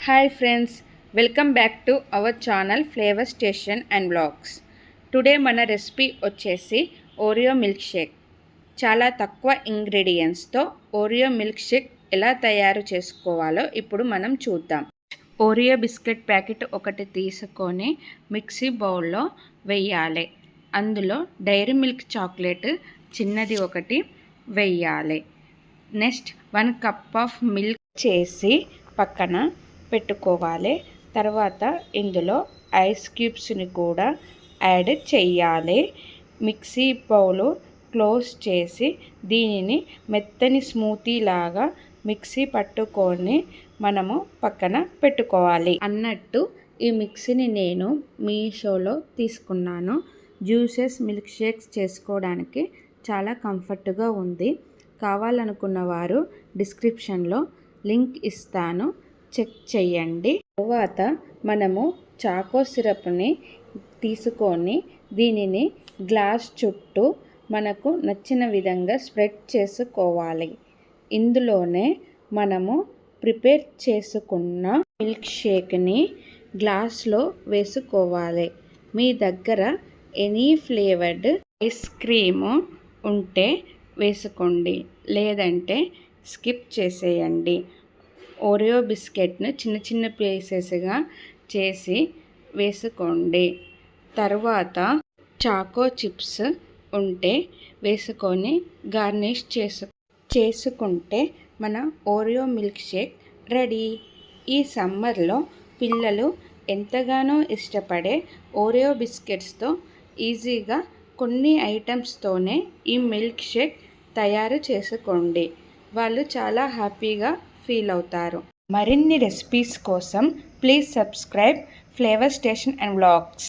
Hi friends, welcome back to our channel Flavor Station and Vlogs. Today మన recipe వచ్చేసి Oreo milk shake. చాలా తక్కువ ఇంగ్రీడియంట్స్తో Oreo milk shake ఎలా తయారు చేసుకోవాలో ఇప్పుడు మనం చూద్దాం. ఓరియో బిస్కెట్ ప్యాకెట్ ఒకటి తీసుకొని మిక్సీ బౌల్లో వేయాలి. అందులో డైరీ మిల్క్ చాక్లెట్ చిన్నది ఒకటి వేయాలి. నెక్స్ట్ 1 కప్ ఆఫ్ మిల్క్ చేసి పక్కన పెట్టుకోవాలి. తర్వాత ఇందులో ఐస్ క్యూబ్స్ని కూడా యాడ్ చేయాలి. మిక్సీ బౌల్ క్లోజ్ చేసి దీనిని మెత్తని స్మూతీ లాగా మిక్సీ పట్టుకొని మనము పక్కన పెట్టుకోవాలి. అన్నట్టు ఈ మిక్సీని నేను మీషోలో తీసుకున్నాను. జ్యూసెస్ మిల్క్ షేక్స్ చేసుకోవడానికి చాలా కంఫర్ట్గా ఉంది. కావాలనుకున్న వారు డిస్క్రిప్షన్లో లింక్ ఇస్తాను, చెక్ చేయండి. తర్వాత మనము చాకో సిరప్ని తీసుకొని దీనిని గ్లాస్ చుట్టూ మనకు నచ్చిన విధంగా స్ప్రెడ్ చేసుకోవాలి. ఇందులోనే మనము ప్రిపేర్ చేసుకున్న మిల్క్ షేక్ని గ్లాస్లో వేసుకోవాలి. మీ దగ్గర ఎనీ ఫ్లేవర్డ్ ఐస్ క్రీము ఉంటే వేసుకోండి, లేదంటే స్కిప్ చేసేయండి. ఓరియో బిస్కెట్ను చిన్న చిన్న పీసెస్గా చేసి వేసుకోండి. తర్వాత చాకో చిప్స్ ఉంటే వేసుకొని గార్నిష్ చేసుకుంటే మన ఓరియో మిల్క్ షేక్ రెడీ. ఈ సమ్మర్లో పిల్లలు ఎంతగానో ఇష్టపడే ఓరియో బిస్కెట్స్తో ఈజీగా కొన్ని ఐటమ్స్తోనే ఈ మిల్క్ షేక్ తయారు చేసుకోండి. వాళ్ళు చాలా హ్యాపీగా ఫీల్ అవుతారు. మరిన్ని రెసిపీస్ కోసం please subscribe flavour station and vlogs.